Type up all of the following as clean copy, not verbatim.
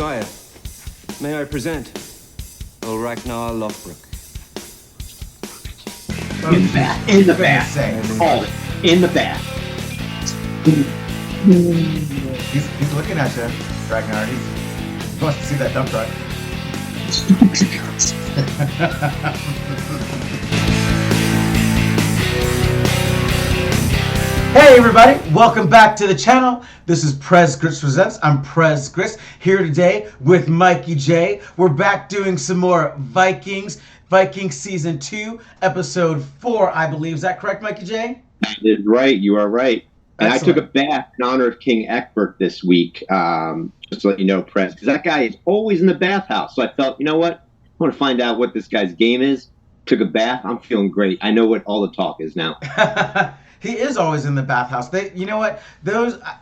Sire, may I present Ragnar Lothbrok. In the bath. In the bath. All in the bath. He's looking at you, Ragnar. He wants to see that dump truck. Hey everybody, welcome back to the channel. This is Prez Grits Presents. I'm Prez Grits here today with Mikey J. We're back doing some more Vikings Season 2, Episode 4, I believe. Is that correct, Mikey J? That is right, you are right. And Excellent. I took a bath in honor of King Egbert this week, just to let you know, Prez, because that guy is always in the bathhouse. So I felt, you know what? I want to find out what this guy's game is. Took a bath. I'm feeling great. I know what all the talk is now. He is always in the bathhouse. You know what?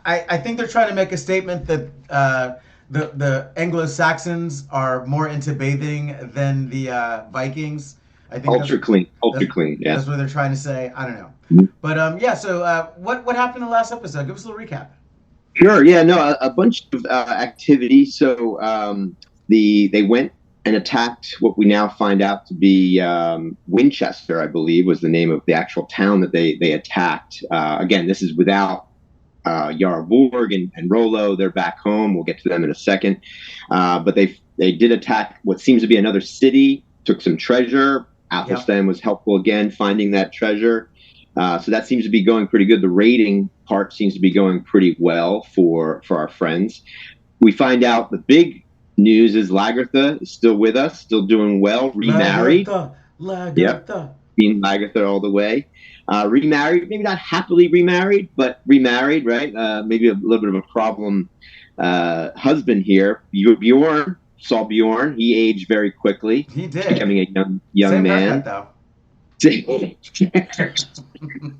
I think they're trying to make a statement that the Anglo-Saxons are more into bathing than the Vikings. I think Ultra clean. Yeah. That's what they're trying to say. I don't know. Mm-hmm. But yeah. So what happened in the last episode? Give us a little recap. Sure. Yeah. No. A bunch of activity. So they went and attacked what we now find out to be Winchester, I believe, was the name of the actual town that they attacked. Again, this is without Jarl Borg and Rollo. They're back home. We'll get to them in a second. But they did attack what seems to be another city, took some treasure. Athelstan was helpful again, finding that treasure. So that seems to be going pretty good. The raiding part seems to be going pretty well for our friends. We find out the big news is Lagertha is still with us, still doing well, remarried. Lagertha. Yep. Being Lagertha all the way. Remarried, maybe not happily remarried, but remarried, right? Maybe a little bit of a problem husband here. Bjorn, saw Bjorn. He aged very quickly. He did. Becoming a young Same man. haircut,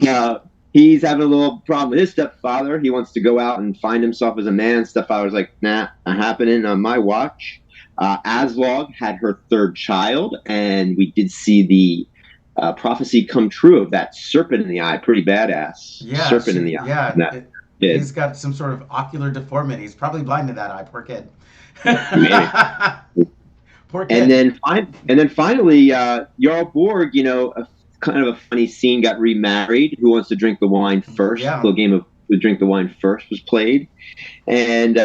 though. He's having a little problem with his stepfather. He wants to go out and find himself as a man. Stepfather's like, nah, not happening on my watch. Aslog had her third child, and we did see the prophecy come true of that serpent in the eye. Pretty badass. Yeah, serpent in the eye. Yeah, he's got some sort of ocular deformity. He's probably blind in that eye. Poor kid. Poor kid. And then finally, Jarl Borg, kind of a funny scene, got remarried. Who wants to drink the wine first? Yeah. The little game of who drink the wine first was played. And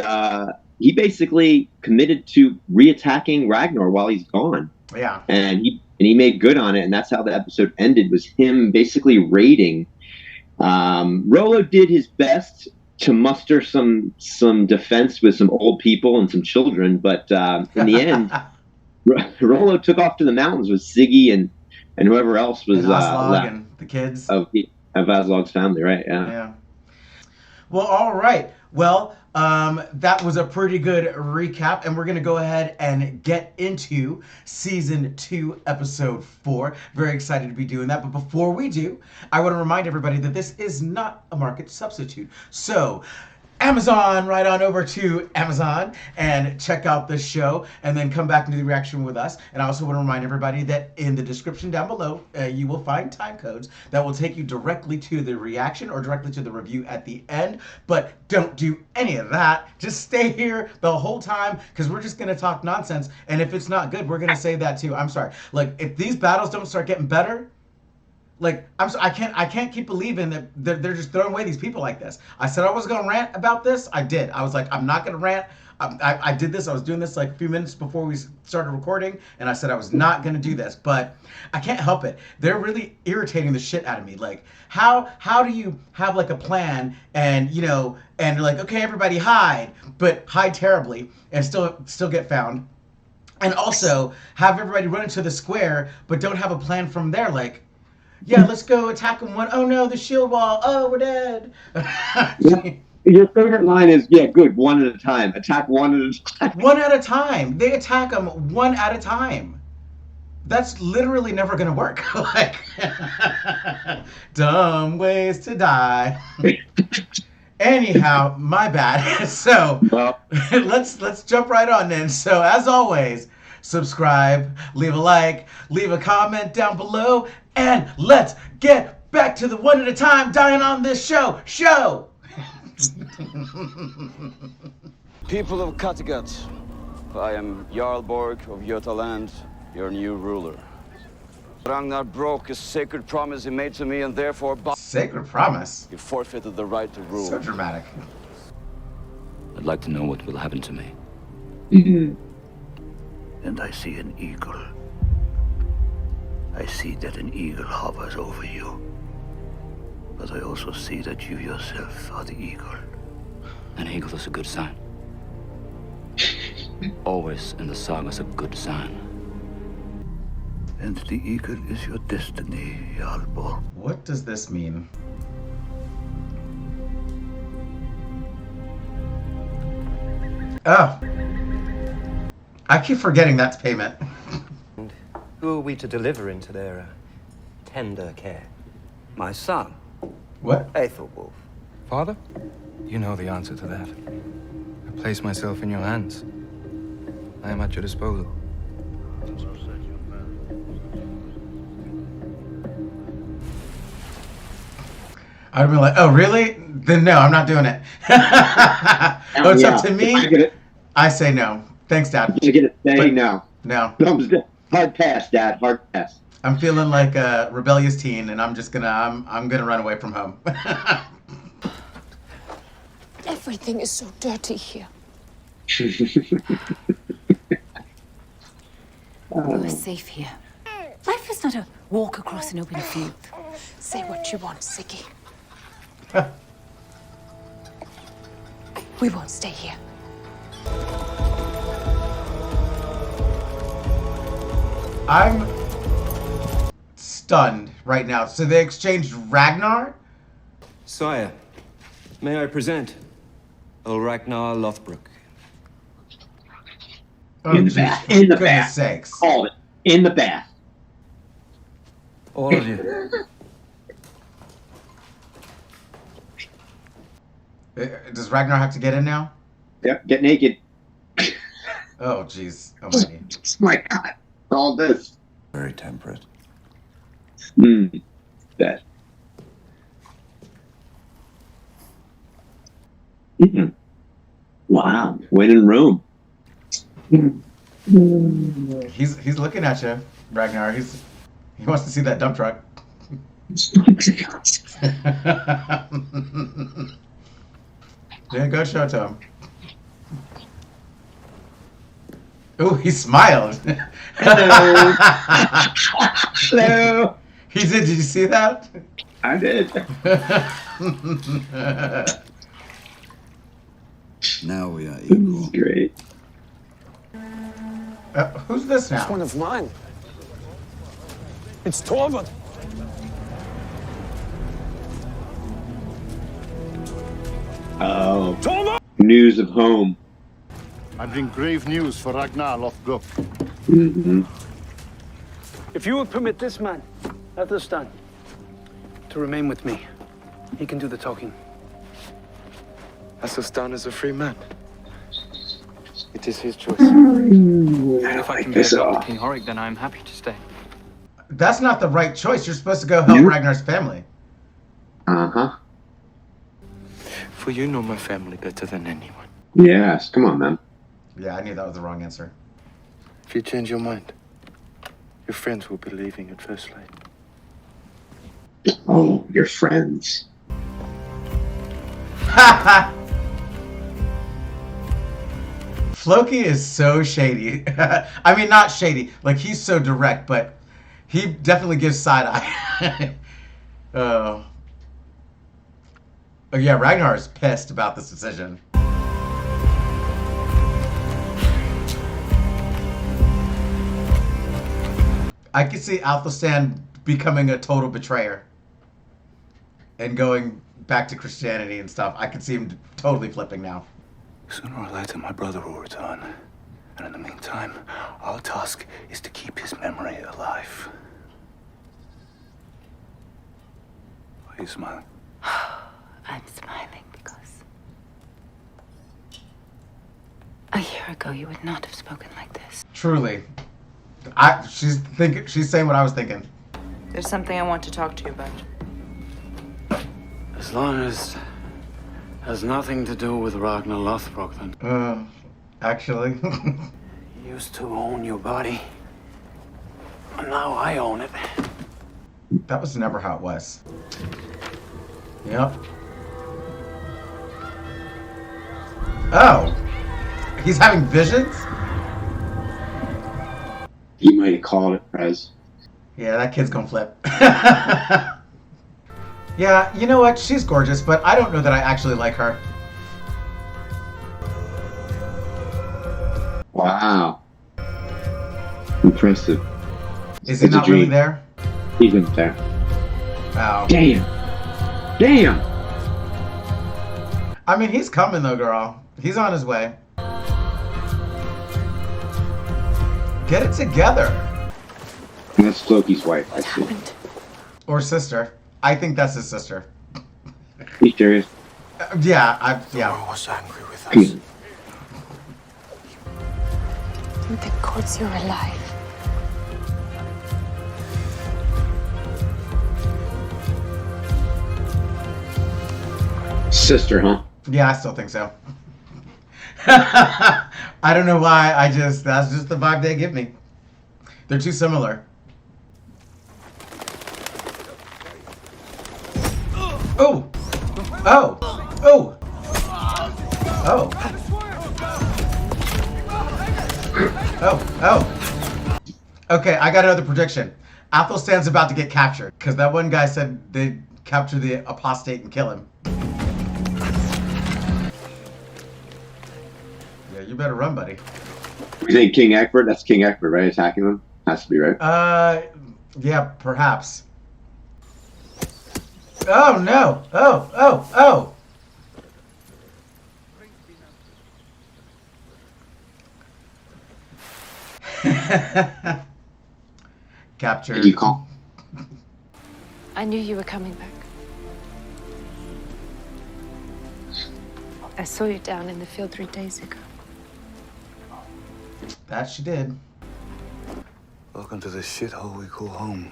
he basically committed to reattacking Ragnar while he's gone. Yeah. And he made good on it, and that's how the episode ended, was him basically raiding. Rollo did his best to muster some defense with some old people and some children, but in the end, Rollo took off to the mountains with Siggy and whoever else was Aslog and the kids of Aslog's family, right? Yeah. Well, all right. Well, that was a pretty good recap, and we're going to go ahead and get into Season 2, Episode 4. Very excited to be doing that. But before we do, I want to remind everybody that this is not a market substitute. So, Amazon, right on over to Amazon and check out the show, and then come back and do the reaction with us. And I also want to remind everybody that in the description down below, you will find time codes that will take you directly to the reaction or directly to the review at the end. But don't do any of that. Just stay here the whole time, because we're just going to talk nonsense. And if it's not good, we're going to say that too. I'm sorry. Like, if these battles don't start getting better, like, I can't keep believing that they're just throwing away these people like this. I said I was going to rant about this. I did. I was like, I'm not going to rant. I did this. I was doing this like a few minutes before we started recording, and I said I was not going to do this. But I can't help it. They're really irritating the shit out of me. Like, how do you have like a plan and, and like, okay, everybody hide, but hide terribly and still get found. And also have everybody run into the square, but don't have a plan from there. Like, yeah, let's go attack them. Oh no, the shield wall. Oh, we're dead. Your favorite line is, yeah, good, one at a time. Attack one at a time. One at a time. They attack them one at a time. That's literally never going to work. Like, dumb ways to die. Anyhow, my bad. So, let's jump right on then. So, as always, subscribe, leave a like, leave a comment down below, and let's get back to the one at a time dying on this show. People of Kattegat, I am Jarlborg of Götaland, your new ruler. Ragnar broke a sacred promise he made to me, and therefore Sacred promise? he forfeited the right to rule. So dramatic. I'd like to know what will happen to me. And I see an eagle. I see that an eagle hovers over you. But I also see that you yourself are the eagle. An eagle is a good sign. Always in the sagas a good sign. And the eagle is your destiny, Jarlborg. What does this mean? Oh. I keep forgetting that's payment. And who are we to deliver into their tender care? My son, What? Aethelwulf. Father? You know the answer to that. I place myself in your hands. I am at your disposal. I'd have been like, oh, really? Then no, I'm not doing it. Oh, it's up to me? I say no. Thanks, Dad. You get it. Say But- no. No. Thumbs down. Hard pass, Dad. Hard pass. I'm feeling like a rebellious teen, and I'm gonna run away from home. Everything is so dirty here. We're safe here. Life is not a walk across an open field. Say what you want, Siggy. We won't stay here. I'm stunned right now. So they exchanged Ragnar? Sire, may I present Ragnar Lothbrok. Oh, In the geez, bath. for In the goodness bath. sakes. Called it. In the bath. All of you. Does Ragnar have to get in now? Yep. Get naked. Oh, jeez. Almighty. My God. All this. Very temperate. That. Wow. When in Rome. He's looking at you, Ragnar. He wants to see that dump truck. Yeah, go show it to him. Ooh, he smiled. Hello. Hello. He did. Did you see that? I did. Now we are equal. Great. Who's this now? One of mine. It's Torvald. Oh. Torvald! News of home. I bring grave news for Ragnar Lothbrok. If you would permit this man, Athelstan, to remain with me, he can do the talking. Athelstan is a free man. It is his choice. And If I can be adopted King Horik, then I'm happy to stay. That's not the right choice. You're supposed to go help Yeah. Ragnar's family. Uh-huh. For you know my family better than anyone. Yes. Come on, man. Yeah, I knew that was the wrong answer. If you change your mind, your friends will be leaving at first light. Oh, your friends. Floki is so shady. I mean, not shady. Like, he's so direct, but he definitely gives side eye. Oh, yeah, Ragnar is pissed about this decision. I could see Athelstan becoming a total betrayer and going back to Christianity and stuff. I could see him totally flipping now. Sooner or later, my brother will return. And in the meantime, our task is to keep his memory alive. Why are you smiling? I'm smiling because a year ago you would not have spoken like this. Truly. She's saying what I was thinking. There's something I want to talk to you about. As long as it has nothing to do with Ragnar Lothbrok, then. Actually. used to own your body. And now I own it. That was never how it was. Yep. Oh. He's having visions? You might have called it, Prez. Yeah, that kid's gonna flip. Yeah, you know what? She's gorgeous, but I don't know that I actually like her. Wow. Impressive. Is he not really there? He's not there. Oh. Damn. Damn. I mean, he's coming though, girl. He's on his way. Get it together. And that's Floki's wife, I see. Or sister. I think that's his sister. You serious? Yeah. Laura was angry with us. In the courts, you're alive. Sister, huh? Yeah, I still think so. I don't know why. That's just the vibe they give me. They're too similar. Oh! Oh! Oh! Oh! Oh! Oh! Okay, I got another prediction. Athelstan's about to get captured, because that one guy said they'd capture the apostate and kill him. Yeah, you better run, buddy. You think King Egbert? That's King Egbert, right? Attacking them? Has to be, right? Yeah, perhaps. Oh, no! Oh, oh, oh! Captured. Did you call? I knew you were coming back. I saw you down in the field 3 days ago. That she did. Welcome to the shithole we call home.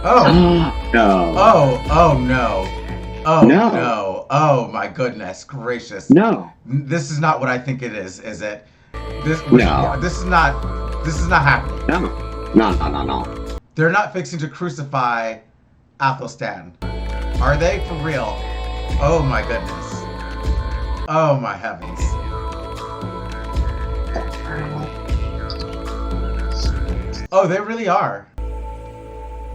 Oh. No. Oh no. Oh No. no. Oh my goodness gracious. No. This is not what I think it is it? No. This is not happening. No. They're not fixing to crucify Athelstan. Are they for real? Oh my goodness. Oh my heavens. Oh, they really are.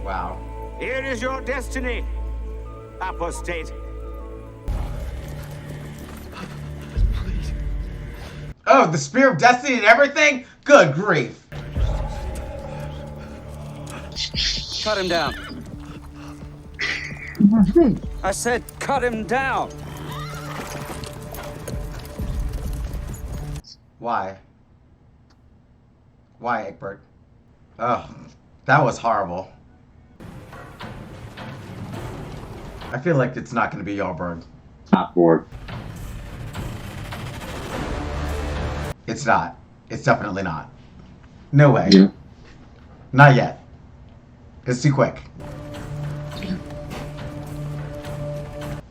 Wow. Here is your destiny, apostate. Oh, the Spear of Destiny and everything? Good grief. Cut him down. I said cut him down. Why? Why, Egbert? Oh, that was horrible. I feel like it's not going to be Jarlberg. Top board. It's not. It's definitely not. No way. Yeah. Not yet. It's too quick.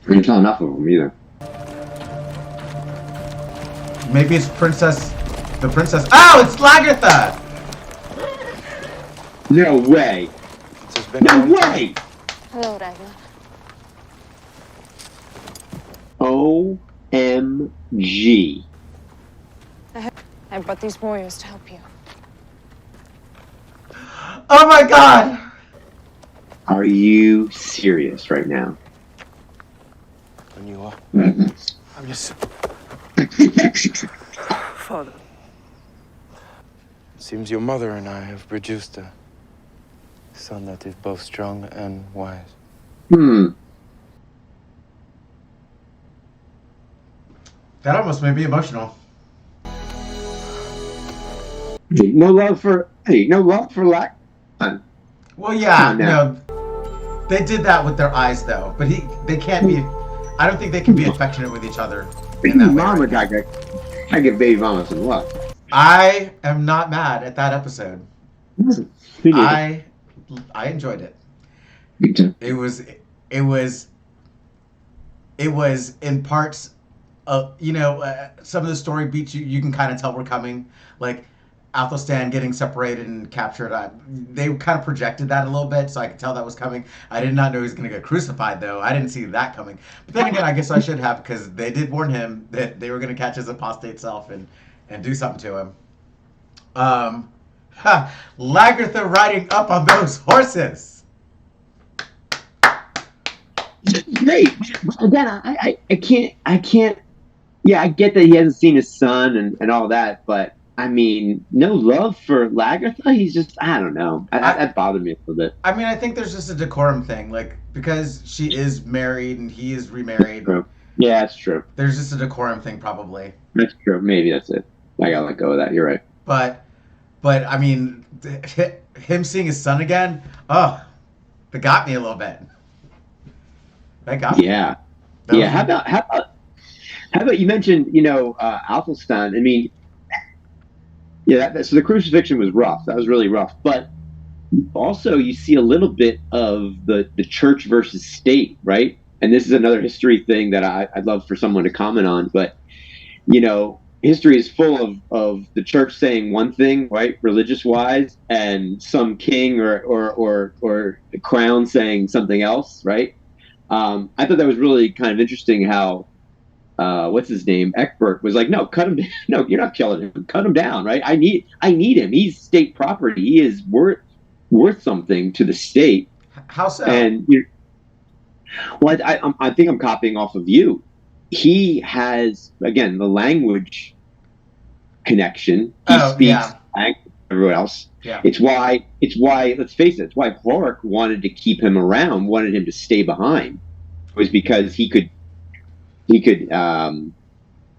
There's not enough of them either. Maybe it's the princess. Oh, it's Lagertha! No way. No way. Hello, Ragnar. OMG. I brought these warriors to help you. Oh my god! Are you serious right now? And you are? I'm just... Father. It seems your mother and I have produced a son that is both strong and wise. That almost made me emotional. No love for Lack. Well, yeah, no. They did that with their eyes, though. But they can't be. I don't think they can be affectionate with each other. In that Mama way. I get baby mama some love. I am not mad at that episode. I enjoyed it. Me too. It it was in parts some of the story beats you can kind of tell were coming, like Athelstan getting separated and captured. They kind of projected that a little bit, so I could tell that was coming. I did not know he was going to get crucified, though. I didn't see that coming. But then again, I guess I should have, because they did warn him that they were going to catch his apostate self and do something to him. Lagertha riding up on those horses. Great. Again, I can't. Yeah, I get that he hasn't seen his son and all that, but I mean, no love for Lagertha. He's just, I don't know. That bothered me a little bit. I mean, I think there's just a decorum thing, like because she is married and he is remarried. True. Yeah, that's true. There's just a decorum thing, probably. That's true. Maybe that's it. I gotta let go of that. You're right. But I mean, him seeing his son again, that got me a little bit. That got me. Yeah. Yeah. How about you mentioned, Athelstan? I mean, yeah. So the crucifixion was rough. That was really rough. But also, you see a little bit of the church versus state, right? And this is another history thing that I'd love for someone to comment on. But history is full of the church saying one thing, right, religious wise, and some king or the crown saying something else, right? I thought that was really kind of interesting how what's his name, Egbert, was like, no, cut him down. No, you're not killing him. Cut him down, right? I need him. He's state property. He is worth something to the state. How so? And I think I'm copying off of you. He has, again, the language connection. He speaks language, everyone else. Yeah. It's why, let's face it, it's why Horik wanted to keep him around, wanted him to stay behind, was because he could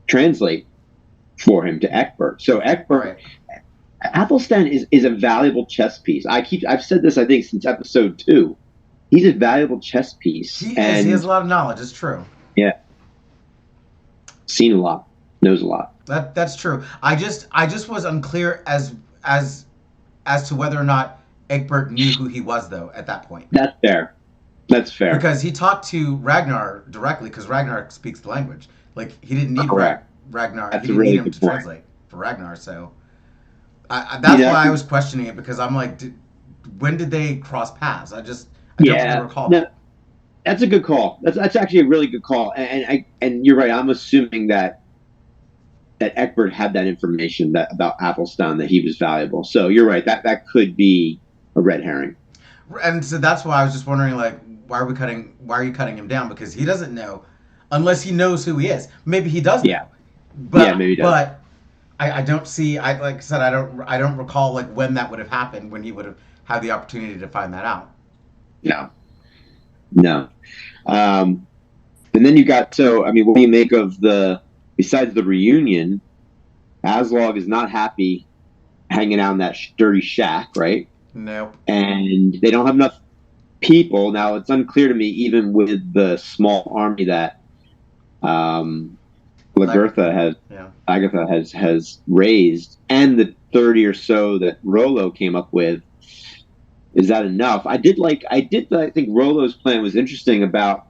translate for him to Egbert. So Egbert, right. Athelstan is a valuable chess piece. I've said this, I think, since episode 2. He's a valuable chess piece. He has a lot of knowledge. It's true. Yeah. Seen a lot, knows a lot. That's true. I just was unclear as to whether or not Egbert knew who he was, though, at that point. That's fair. Because he talked to Ragnar directly, because Ragnar speaks the language. Like, he didn't need Ragnar. That's he didn't really need him to translate for Ragnar. So that's why I was questioning it, because I'm like, when did they cross paths? I don't really recall. No, that's a good call. That's actually a really good call. And you're right. I'm assuming that Egbert had that information about Athelstan, that he was valuable. So you're right. That could be a red herring. And so that's why I was just wondering, like, why are you cutting him down? Because he doesn't know, unless he knows who he is. Maybe he does know. But, maybe he does. But I don't see. Like I said, I don't recall like when that would have happened, when he would have had the opportunity to find that out. No. And then you got, what do you make of besides the reunion, Aslog is not happy hanging out in that dirty shack, right? Nope. And they don't have enough people. Now, it's unclear to me, even with the small army that Agatha has raised, and the 30 or so that Rollo came up with, is that enough? I think Rollo's plan was interesting about,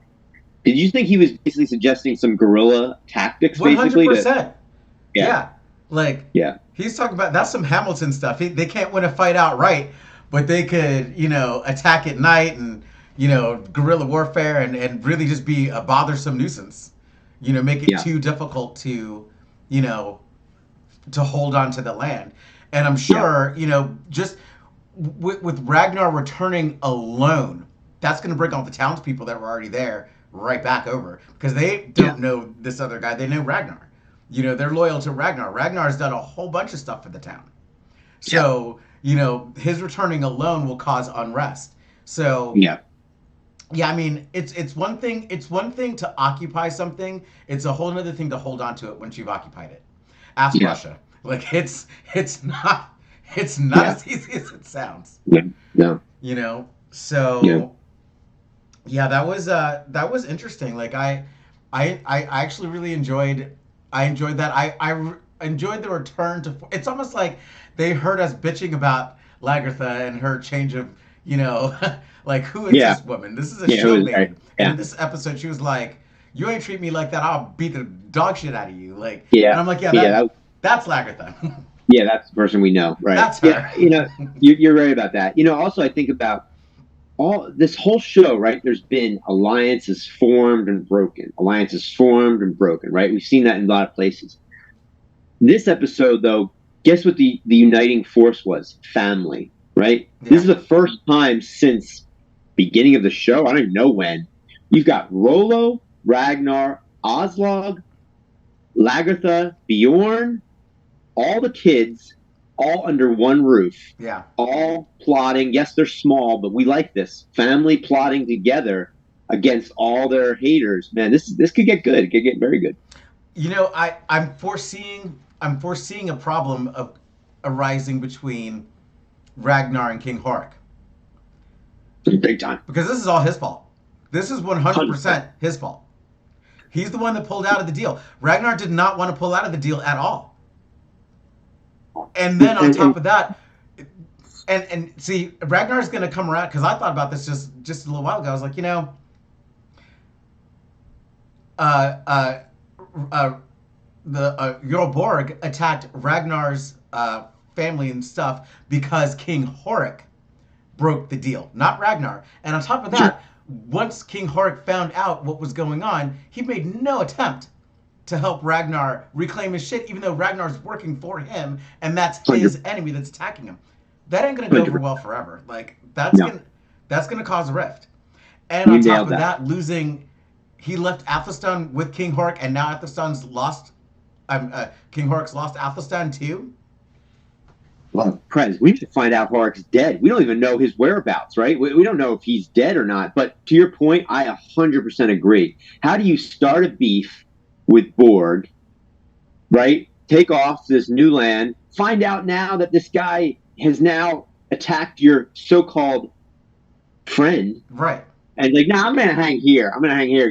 did you think he was basically suggesting some guerrilla tactics? 100%. Yeah. He's talking about, that's some Hamilton stuff. They can't win a fight outright, but they could, attack at night and, guerrilla warfare and really just be a bothersome nuisance. Make it too difficult to, to hold on to the land. And I'm sure, just with Ragnar returning alone, that's going to bring all the townspeople that were already there right back over, because they don't know this other guy. They know Ragnar. They're loyal to Ragnar. Ragnar's done a whole bunch of stuff for the town. So, his returning alone will cause unrest. So, I mean, it's one thing to occupy something. It's a whole other thing to hold on to it once you've occupied it. Ask Russia. Like, it's not as easy as it sounds. So that was interesting. Like, I actually really enjoyed that. I enjoyed the return to, it's almost like they heard us bitching about Lagertha and her change of, like, who is this woman? This is a show maiden. And in this episode, she was like, You ain't treat me like that, I'll beat the dog shit out of you. Like, Yeah. and I'm like, yeah, Yeah. that's Lagertha. Yeah, that's the person we know, right? That's her. Yeah, you're right about that. Also I think about all this whole show, right? There's been alliances formed and broken, right? We've seen that in a lot of places. This episode, though, guess what the uniting force was? Family, right? Yeah. This is the first time since beginning of the show. I don't even know when. You've got Rollo, Ragnar, Oslog, Lagertha, Bjorn, all the kids, all under one roof. Yeah. All plotting. Yes, they're small, but we like this. Family plotting together against all their haters. Man, this could get good. It could get very good. I'm foreseeing a problem of arising between Ragnar and King Horik. Big time. Because this is all his fault. This is 100% his fault. He's the one that pulled out of the deal. Ragnar did not want to pull out of the deal at all. And then on top of that, and see, Ragnar's going to come around, because I thought about this just a little while ago. I was like, the Jarl Borg attacked Ragnar's family and stuff because King Horik broke the deal, not Ragnar. And on top of that, once King Horik found out what was going on, he made no attempt to help Ragnar reclaim his shit, even though Ragnar's working for him, and that's his enemy that's attacking him. That ain't gonna go over well forever. Like that's gonna cause a rift. And on top of that, he left Athelstan with King Horik, and now Athelstan's lost. King Horik's lost Athelstan too. Well, Prez, we need to find out Horik's dead. We don't even know his whereabouts, right? We don't know if he's dead or not. But to your point, I 100% agree. How do you start a beef with Borg, right? Take off to this new land, find out now that this guy has now attacked your so-called friend. Right. And like, I'm going to hang here.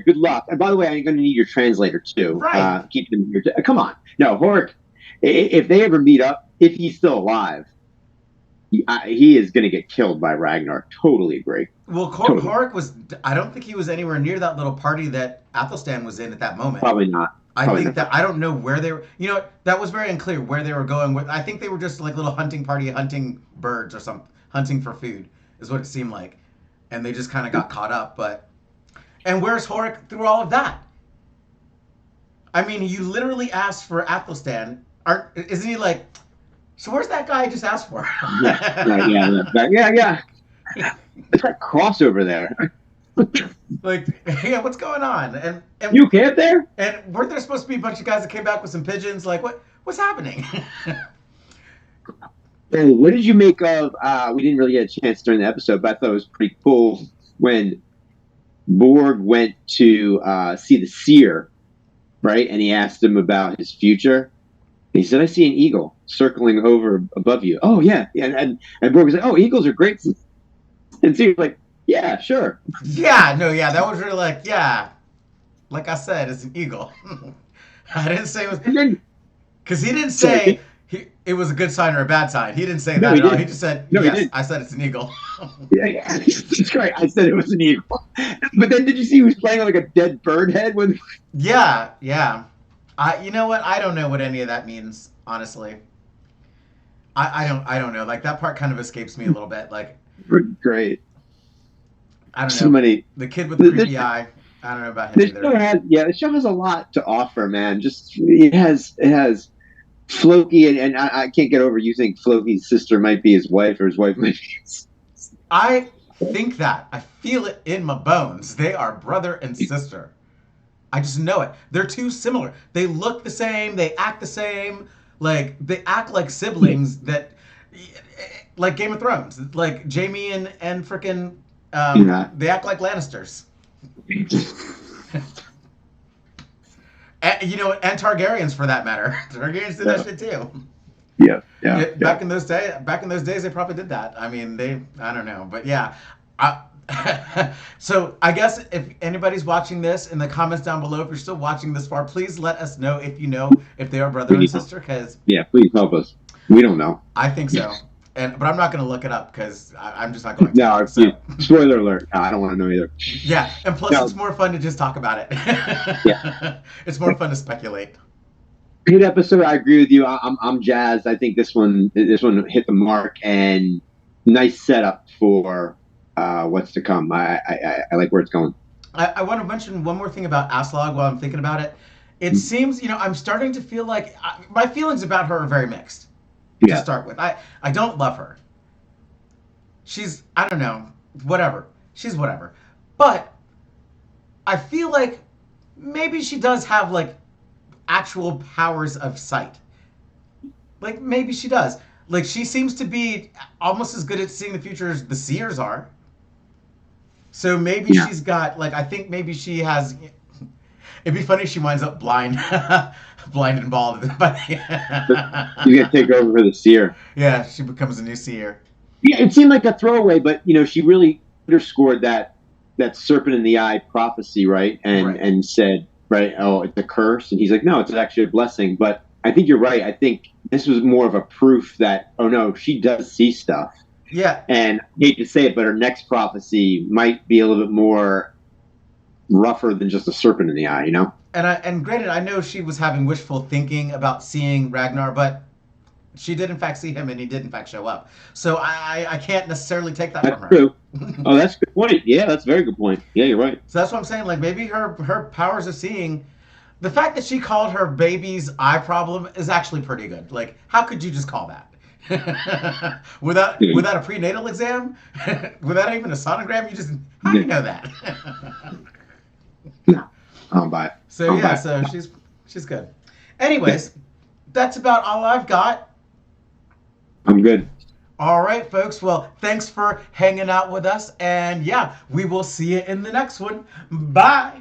Good luck. And by the way, I'm going to need your translator too. Right. Keep him here. Come on. No, Horik, if they ever meet up, if he's still alive, he is going to get killed by Ragnar. Totally agree. Well, Horik I don't think he was anywhere near that little party that Athelstan was in at that moment. Probably not. I don't know where they were. That was very unclear where they were going with. I think they were just like little hunting party, hunting birds or something, hunting for food is what it seemed like. And they just kind of got caught up. And where's Horik through all of that? I mean, you literally asked for Athelstan. Isn't he like, so where's that guy I just asked for? Yeah. It's that crossover there. Like, yeah, what's going on? And you camp there? And weren't there supposed to be a bunch of guys that came back with some pigeons? Like, what's happening? Hey, what did you make of? We didn't really get a chance during the episode, but I thought it was pretty cool when Borg went to see the seer, right? And he asked him about his future. And he said, "I see an eagle circling over above you." Oh yeah, and Borg was like, "Oh, eagles are great." And Seer's like, "Yeah, sure." Yeah, no, yeah, that was really like, yeah, like I said, it's an eagle. I didn't say it was, because he didn't say it was a good sign or a bad sign. He didn't say that at all. He just said, yes, I said it's an eagle. Yeah, that's great. I said it was an eagle. But then did you see he was playing like a dead bird head with? Yeah. You know what? I don't know what any of that means, honestly. I don't know. Like that part kind of escapes me a little bit. Like, great. I don't know. So many. The kid with the creepy eye. I don't know about him either. The show has a lot to offer, man. Just it has Floki, and I can't get over. You think Floki's sister might be his wife, or his wife might be his... I think that. I feel it in my bones. They are brother and sister. I just know it. They're too similar. They look the same. They act the same. Like, they act like siblings that... Like Game of Thrones. Like, Jaime and frickin'... They act like Lannisters. And Targaryens for that matter. Targaryens did that shit too. Yeah. Back in those days, they probably did that. I mean, I don't know, but yeah. So I guess if anybody's watching this in the comments down below, if you're still watching this far, please let us know if you know if they are brother and sister. Because please help us. We don't know. I think so. But I'm not going to look it up because I'm just not going to. No, spoiler alert. No, I don't want to know either. Yeah, and plus it's more fun to just talk about it. Yeah. It's more fun to speculate. Good episode. I agree with you. I'm jazzed. I think this one hit the mark, and nice setup for what's to come. I like where it's going. I want to mention one more thing about Aslog while I'm thinking about it. It seems, I'm starting to feel like my feelings about her are very mixed. To start with, I don't love her. She's, I don't know, whatever. She's whatever. But I feel like maybe she does have like actual powers of sight. Like maybe she does. Like she seems to be almost as good at seeing the future as the seers are. So maybe she's got like, I think maybe she has. It'd be funny if she winds up blind, blind and bald. But you gotta take over for the seer. Yeah, she becomes a new seer. Yeah, it seemed like a throwaway, but she really underscored that serpent in the eye prophecy, right? And said, right, oh, it's a curse, and he's like, no, it's actually a blessing. But I think you're right. I think this was more of a proof that, oh no, she does see stuff. Yeah. And I hate to say it, but her next prophecy might be a little bit more rougher than just a serpent in the eye, And granted, I know she was having wishful thinking about seeing Ragnar, but she did in fact see him, and he did in fact show up. So I can't necessarily take that from her. True. Oh, that's a good point. Yeah, that's a very good point. Yeah, you're right. So that's what I'm saying. Like maybe her powers of seeing, the fact that she called her baby's eye problem is actually pretty good. Like, how could you just call that? without a prenatal exam, without even a sonogram, how do you know that? No, I'll buy it. So so she's good. Anyways, that's about all I've got. I'm good. All right, folks. Well, thanks for hanging out with us, and we will see you in the next one. Bye.